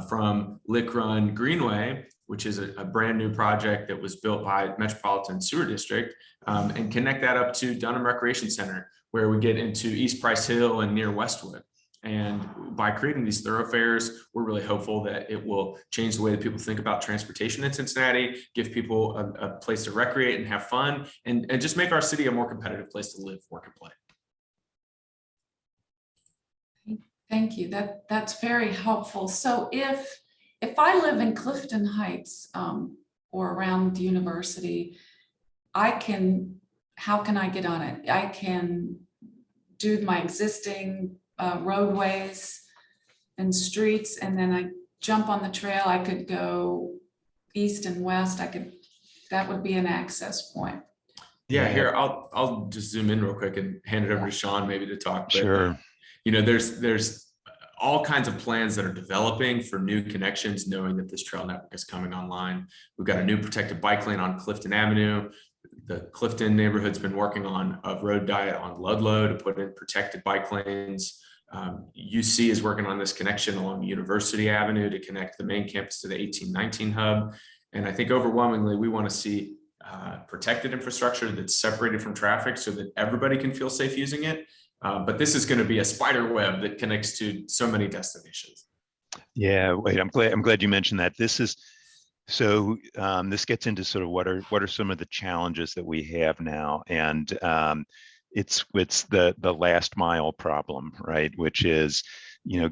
[SPEAKER 2] from Lick Run Greenway, which is a brand new project that was built by Metropolitan Sewer District, and connect that up to Dunham Recreation Center, where we get into East Price Hill and near Westwood. And by creating these thoroughfares, we're really hopeful that it will change the way that people think about transportation in Cincinnati, give people a place to recreate and have fun, and just make our city a more competitive place to live, work, and play.
[SPEAKER 1] Thank you. That's very helpful. So if I live in Clifton Heights or around the university, how can I get on it? I can do my existing roadways and streets, and then I jump on the trail. I could go east and west. That would be an access point.
[SPEAKER 2] Yeah, here, I'll just zoom in real quick and hand it over to Sean maybe to talk. But,
[SPEAKER 3] Sure.
[SPEAKER 2] There's all kinds of plans that are developing for new connections, knowing that this trail network is coming online. We've got a new protected bike lane on Clifton Avenue. The Clifton neighborhood's been working on a road diet on Ludlow to put in protected bike lanes. UC is working on this connection along University Avenue to connect the main campus to the 1819 hub. And I think overwhelmingly, we want to see protected infrastructure that's separated from traffic so that everybody can feel safe using it. But this is going to be a spider web that connects to so many destinations.
[SPEAKER 3] Yeah, wait, I'm glad you mentioned that. This gets into sort of what are some of the challenges that we have now, and it's the last mile problem, right? Which is,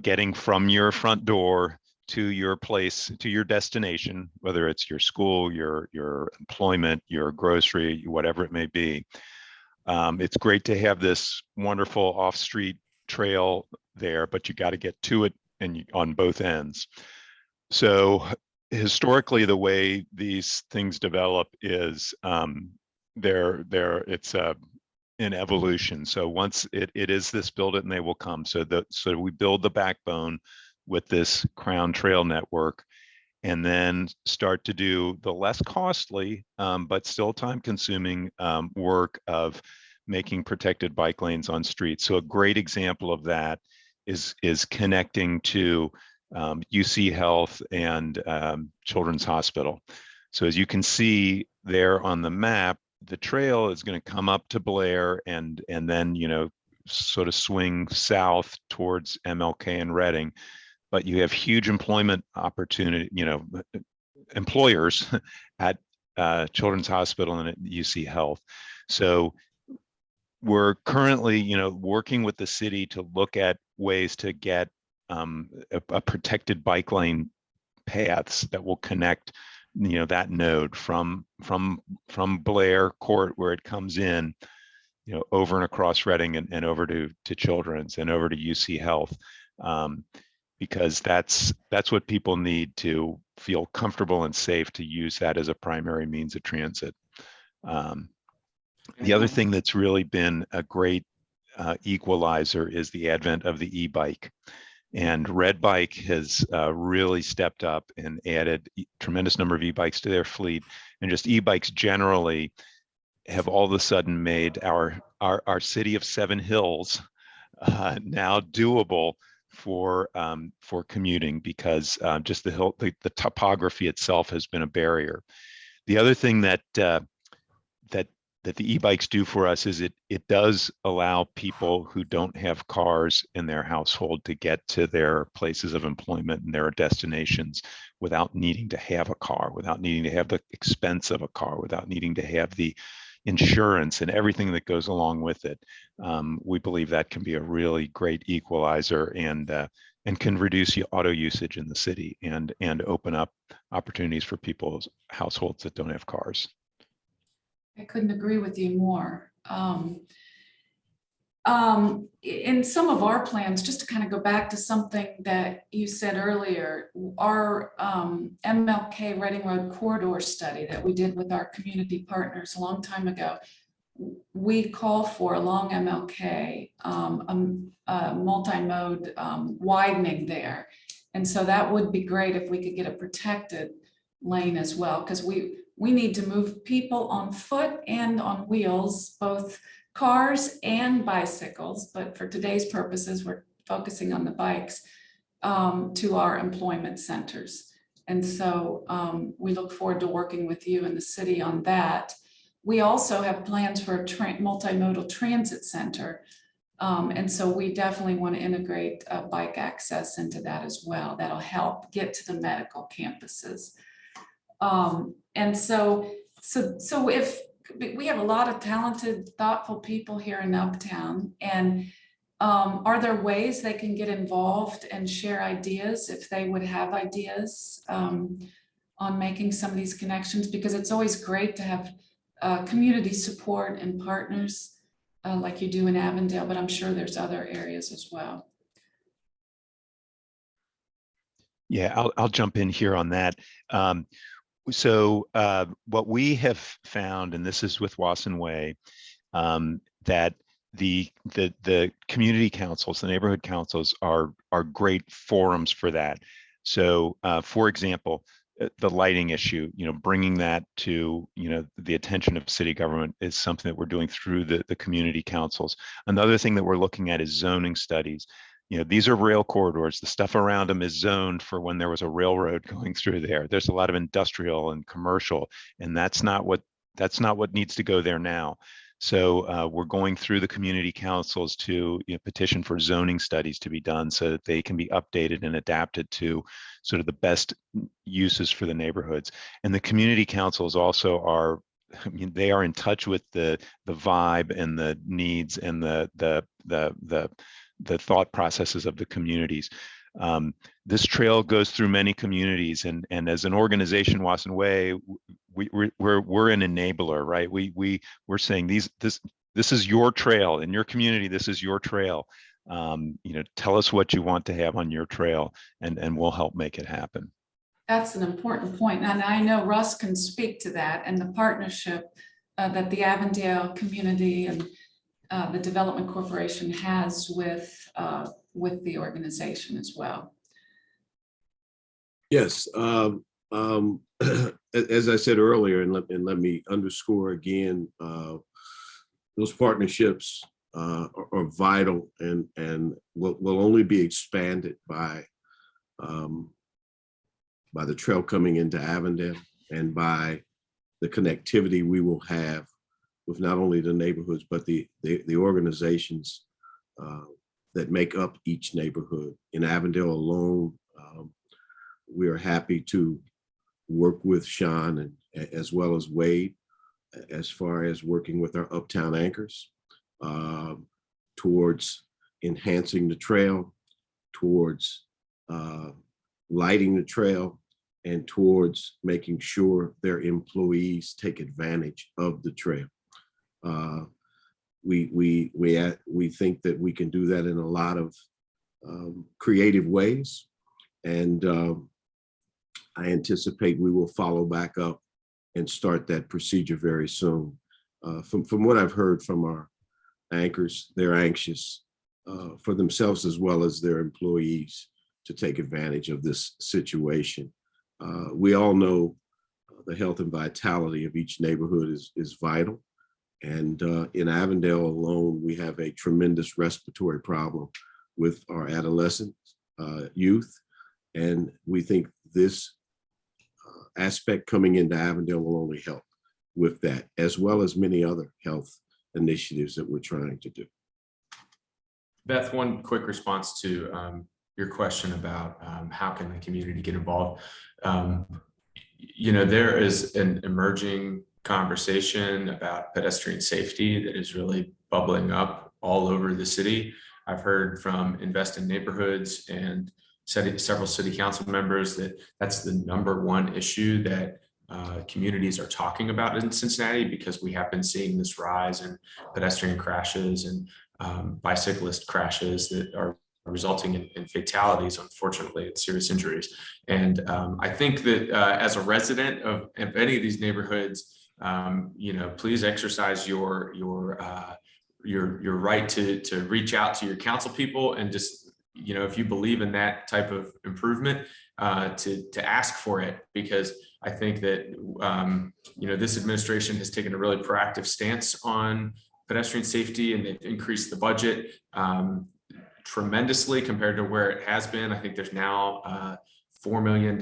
[SPEAKER 3] getting from your front door to your place, to your destination, whether it's your school, your employment, your grocery, whatever it may be. It's great to have this wonderful off-street trail there, but you got to get to it on both ends. So historically, the way these things develop is it's an evolution. So once it is this build it and they will come. So we build the backbone with this Crown Trail network, and then start to do the less costly, but still time-consuming work of making protected bike lanes on streets. So a great example of that is connecting to UC Health and Children's Hospital. So as you can see there on the map, the trail is going to come up to Blair and then sort of swing south towards MLK and Reading. But you have huge employment opportunity, employers at Children's Hospital and at UC Health. So we're currently, working with the city to look at ways to get a protected bike lane paths that will connect, that node from Blair Court, where it comes in, over and across Reading and over to Children's and over to UC Health. Because that's what people need to feel comfortable and safe to use that as a primary means of transit. The other thing that's really been a great equalizer is the advent of the e-bike. And Red Bike has really stepped up and added a tremendous number of e-bikes to their fleet. And just e-bikes generally have all of a sudden made our city of Seven Hills now doable for commuting, because just the topography itself has been a barrier. The other thing that the e-bikes do for us is it does allow people who don't have cars in their household to get to their places of employment and their destinations without needing to have a car, without needing to have the expense of a car, without needing to have the insurance and everything that goes along with it. We believe that can be a really great equalizer and can reduce auto usage in the city and open up opportunities for people's households that don't have cars.
[SPEAKER 1] I couldn't agree with you more. In some of our plans, just to kind of go back to something that you said earlier, our MLK Reading Road corridor study that we did with our community partners a long time ago, we call for along MLK a multi-mode widening there. And so that would be great if we could get a protected lane as well, because we need to move people on foot and on wheels, both cars and bicycles, but for today's purposes, we're focusing on the bikes, to our employment centers. And so we look forward to working with you and the city on that. We also have plans for a multimodal transit center. And so we definitely want to integrate bike access into that as well. That'll help get to the medical campuses. And so if we have a lot of talented, thoughtful people here in Uptown, and are there ways they can get involved and share ideas if they would have ideas on making some of these connections? Because it's always great to have community support and partners like you do in Avondale, but I'm sure there's other areas as well.
[SPEAKER 3] Yeah, I'll jump in here on that. So what we have found, and this is with Wasson Way, that the community councils, the neighborhood councils are great forums for that. So for example, the lighting issue, bringing that to, the attention of city government is something that we're doing through the community councils. Another thing that we're looking at is zoning studies. These are rail corridors. The stuff around them is zoned for when there was a railroad going through there. There's a lot of industrial and commercial, and that's not what needs to go there now. So we're going through the community councils to petition for zoning studies to be done so that they can be updated and adapted to sort of the best uses for the neighborhoods. And the community councils also are, they are in touch with the vibe and the needs and the thought processes of the communities. This trail goes through many communities, and as an organization, Wasson Way, we're an enabler, right? We're saying this is your trail in your community. This is your trail. Tell us what you want to have on your trail, and we'll help make it happen.
[SPEAKER 1] That's an important point, and I know Russ can speak to that and the partnership that the Avondale community and the Development Corporation has with the organization as well.
[SPEAKER 4] Yes, as I said earlier, and let me underscore again, those partnerships are vital and will only be expanded by the trail coming into Avondale and by the connectivity we will have with not only the neighborhoods, but the organizations that make up each neighborhood. In Avondale alone, we are happy to work with Sean and as well as Wade as far as working with our Uptown anchors towards enhancing the trail, towards lighting the trail, and towards making sure their employees take advantage of the trail. We think that we can do that in a lot of creative ways, and I anticipate we will follow back up and start that procedure very soon. From what I've heard from our anchors, they're anxious for themselves as well as their employees to take advantage of this situation. We all know the health and vitality of each neighborhood is vital. And in Avondale alone, we have a tremendous respiratory problem with our adolescent youth. And we think this aspect coming into Avondale will only help with that, as well as many other health initiatives that we're trying to do.
[SPEAKER 2] Beth, one quick response to your question about how can the community get involved. There is an emerging conversation about pedestrian safety that is really bubbling up all over the city. I've heard from Invest in Neighborhoods and several city council members that that's the #1 issue that communities are talking about in Cincinnati, because we have been seeing this rise in pedestrian crashes and bicyclist crashes that are resulting in fatalities, unfortunately, and serious injuries. And I think that as a resident of any of these neighborhoods, please exercise your right to reach out to your council people, and just, if you believe in that type of improvement, to ask for it, because I think that this administration has taken a really proactive stance on pedestrian safety, and they've increased the budget tremendously compared to where it has been. I think there's now $4 million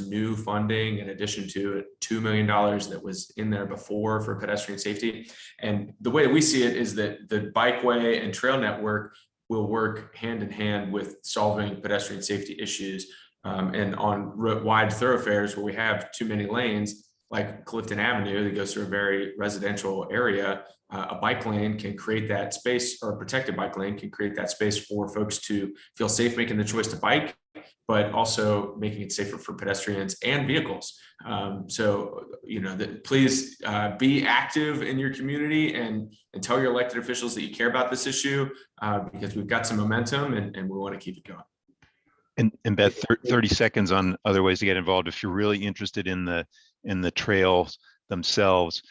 [SPEAKER 2] new funding in addition to $2 million that was in there before for pedestrian safety. And the way we see it is that the bikeway and trail network will work hand in hand with solving pedestrian safety issues. And on wide thoroughfares where we have too many lanes, like Clifton Avenue that goes through a very residential area, a bike lane can create that space, or a protected bike lane can create that space for folks to feel safe making the choice to bike, but also making it safer for pedestrians and vehicles. Please be active in your community and tell your elected officials that you care about this issue, because we've got some momentum and we want to keep it going.
[SPEAKER 3] And Beth, 30 seconds on other ways to get involved. If you're really interested in the trails themselves,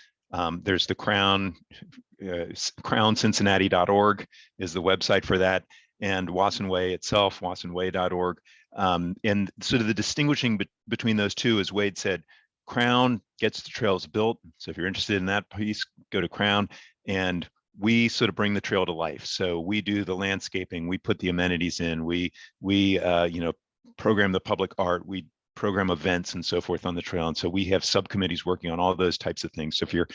[SPEAKER 3] there's the crowncincinnati.org is the website for that, and Wasson Way itself, wassonway.org. And sort of the distinguishing between those two, as Wade said, Crown gets the trails built. So if you're interested in that piece, go to Crown, and we sort of bring the trail to life. So we do the landscaping, we put the amenities in, we program the public art, we program events and so forth on the trail. And so we have subcommittees working on all those types of things. So if you're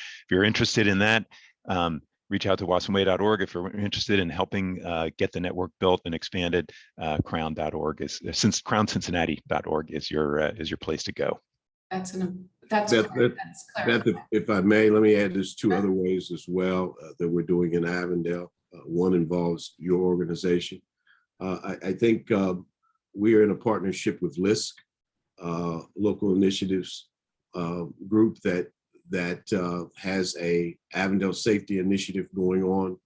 [SPEAKER 3] interested in that, reach out to wassonway.org. If you're interested in helping get the network built and expanded, crown.org since crowncincinnati.org is your place to go.
[SPEAKER 1] That's
[SPEAKER 4] Beth,
[SPEAKER 1] great.
[SPEAKER 4] Beth, if I may, let me add, there's two other ways as well that we're doing in Avondale. One involves your organization. I think we are in a partnership with LISC, local initiatives group that has a Avondale safety initiative going on.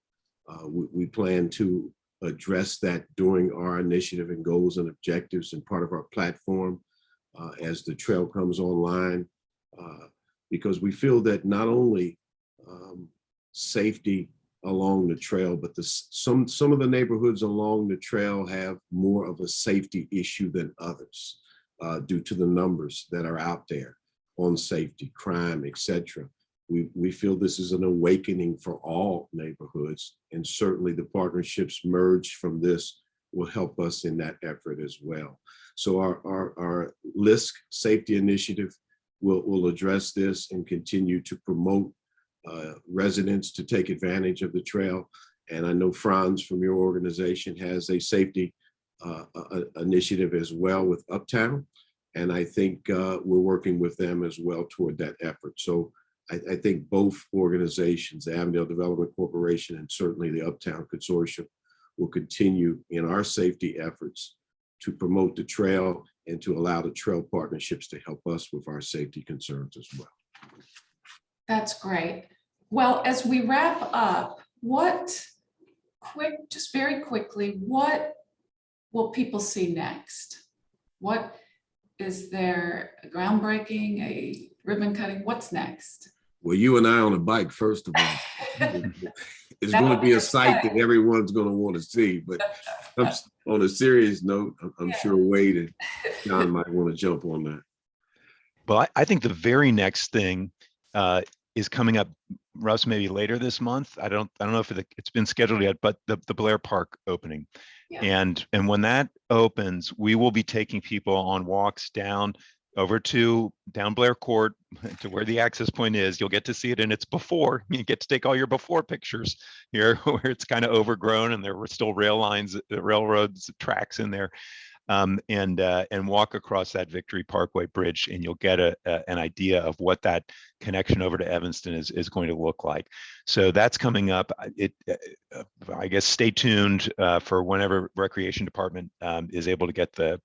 [SPEAKER 4] We plan to address that during our initiative and goals and objectives and part of our platform as the trail comes online, because we feel that not only safety along the trail, but some of the neighborhoods along the trail have more of a safety issue than others due to the numbers that are out there on safety, crime, etc. We feel this is an awakening for all neighborhoods, and certainly the partnerships merged from this will help us in that effort as well. So our LISC safety initiative will address this and continue to promote residents to take advantage of the trail. And I know Franz from your organization has a safety initiative as well with Uptown. And I think we're working with them as well toward that effort. So I think both organizations, the Avondale Development Corporation and certainly the Uptown Consortium, will continue in our safety efforts to promote the trail and to allow the trail partnerships to help us with our safety concerns as well.
[SPEAKER 1] That's great. Well, as we wrap up, just very quickly, what will people see next? What is there, a groundbreaking, a ribbon cutting? What's next?
[SPEAKER 4] Well, you and I on a bike, first of all. It's going to be a sight that everyone's going to want to see. But on a serious note, I'm sure Wade and John might want to jump on that.
[SPEAKER 3] Well, I think the very next thing is coming up, Russ, maybe later this month. I don't know if it's been scheduled yet, but the Blair Park opening. Yeah. And when that opens, we will be taking people on walks down Blair Court to where the access point is. You'll get to see it in its before. You get to take all your before pictures here where it's kind of overgrown and there were still railroads tracks in there, and walk across that Victory Parkway Bridge, and you'll get an idea of what that connection over to Evanston is going to look like. So that's coming up. I guess stay tuned for whenever Recreation Department is able to get the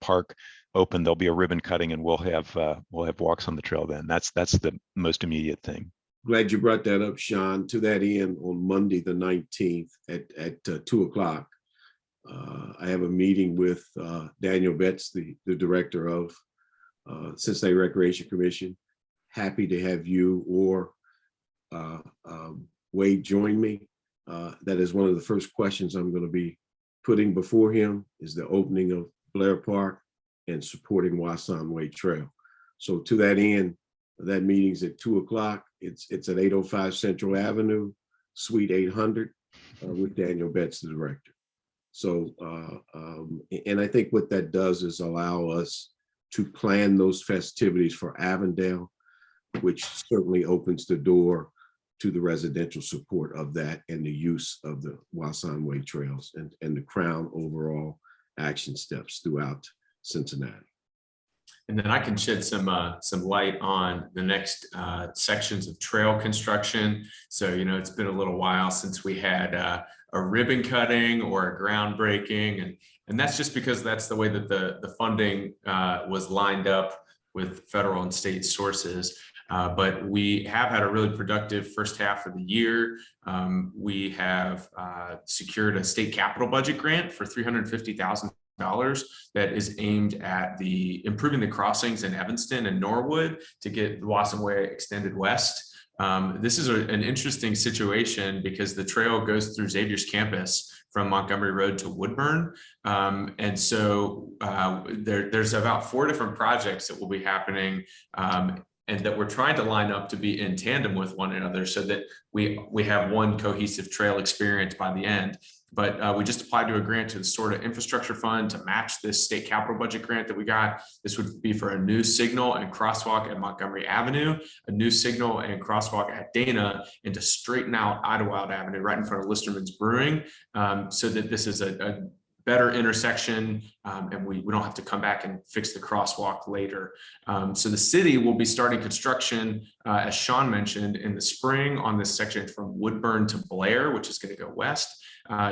[SPEAKER 3] park open, there'll be a ribbon cutting, and we'll have walks on the trail then. That's the most immediate thing.
[SPEAKER 4] Glad you brought that up, Sean. To that end, on Monday, the 19th at 2 o'clock, I have a meeting with Daniel Betts, the director of Cincinnati Recreation Commission. Happy to have you or Wade join me. That is one of the first questions I'm going to be putting before him, is the opening of Blair Park and supporting Wasson Way Trail. So to that end, that meeting's at 2 o'clock. It's at 805 Central Avenue, Suite 800, with Daniel Betts, the director. So, and I think what that does is allow us to plan those festivities for Avondale, which certainly opens the door to the residential support of that and the use of the Wasson Way trails and the Crown overall action steps throughout Cincinnati.
[SPEAKER 2] And then I can shed some light on the next sections of trail construction. So, you know, it's been a little while since we had a ribbon cutting or a groundbreaking, and that's just because that's the way that the funding was lined up with federal and state sources. But we have had a really productive first half of the year. We have secured a state capital budget grant for $350,000 that is aimed at improving the crossings in Evanston and Norwood to get the Wasson Way extended west. This is an interesting situation because the trail goes through Xavier's campus from Montgomery Road to Woodburn. And so there's about 4 different projects that will be happening and that we're trying to line up to be in tandem with one another so that we have one cohesive trail experience by the end. But we just applied to a grant to the SORTA Infrastructure Fund to match this state capital budget grant that we got. This would be for a new signal and crosswalk at Montgomery Avenue, a new signal and crosswalk at Dana, and to straighten out Idlewild Avenue right in front of Listerman's Brewing, so that this is a better intersection, and we don't have to come back and fix the crosswalk later. So the city will be starting construction, as Sean mentioned, in the spring on this section from Woodburn to Blair, which is going to go west.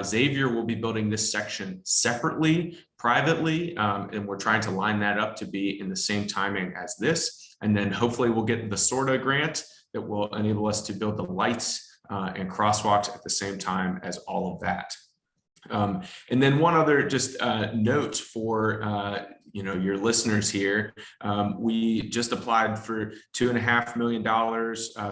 [SPEAKER 2] Xavier will be building this section separately, privately, and we're trying to line that up to be in the same timing as this. And then hopefully we'll get the SORTA grant that will enable us to build the lights and crosswalks at the same time as all of that. And then one other just note for your listeners here, we just applied for $2.5 million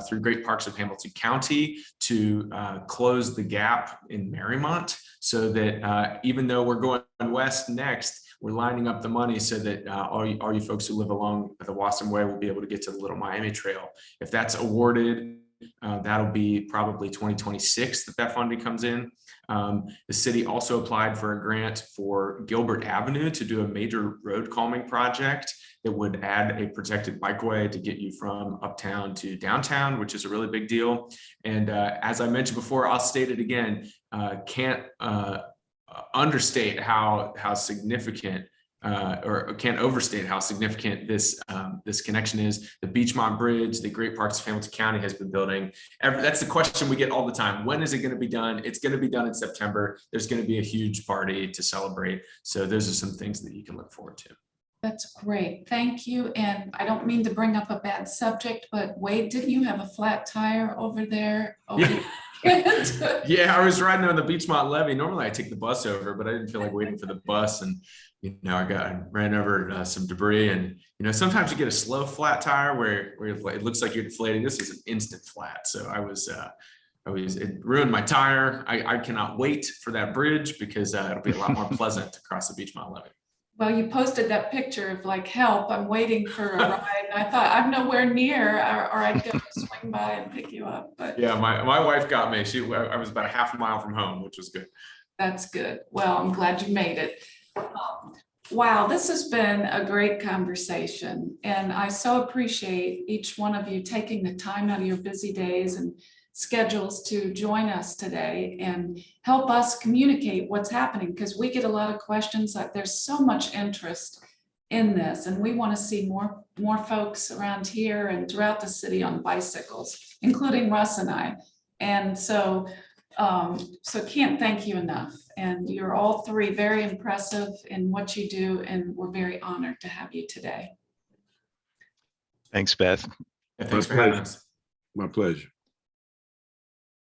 [SPEAKER 2] through Great Parks of Hamilton County to close the gap in Marymount, so that even though we're going west next, we're lining up the money so that all you folks who live along the Wasson Way will be able to get to the Little Miami Trail. If that's awarded, that'll be probably 2026 that funding comes in. The city also applied for a grant for Gilbert Avenue to do a major road calming project that would add a protected bikeway to get you from uptown to downtown, which is a really big deal. And as I mentioned before, I'll state it again, can't understate how significant or can't overstate how significant this connection is. The Beachmont Bridge, the Great Parks of Hamilton County has been building. That's the question we get all the time. When is it going to be done? It's going to be done in September. There's going to be a huge party to celebrate. So those are some things that you can look forward to.
[SPEAKER 1] That's great. Thank you. And I don't mean to bring up a bad subject, but Wade, didn't you have a flat tire over there?
[SPEAKER 2] Yeah, I was riding on the Beachmont Levee. Normally I take the bus over, but I didn't feel like waiting for the bus. And I ran over some debris, and sometimes you get a slow flat tire where it looks like you're deflating. This is an instant flat, so it ruined my tire. I cannot wait for that bridge because it'll be a lot more pleasant to cross the Beachmont Levee.
[SPEAKER 1] Well, you posted that picture of like, help, I'm waiting for a ride. And I thought I'm nowhere near, or I'd go swing by and pick you up. But
[SPEAKER 2] yeah, my wife got me. I was about a half a mile from home, which was good.
[SPEAKER 1] That's good. Well, I'm glad you made it. Wow, this has been a great conversation, and I so appreciate each one of you taking the time out of your busy days and schedules to join us today and help us communicate what's happening, because we get a lot of questions. That there's so much interest in this, and we want to see more folks around here and throughout the city on bicycles, including Russ and I. And so So can't thank you enough. And you're all three very impressive in what you do, and we're very honored to have you today.
[SPEAKER 3] Thanks, Beth.
[SPEAKER 2] Yeah, thanks for having us.
[SPEAKER 4] My pleasure.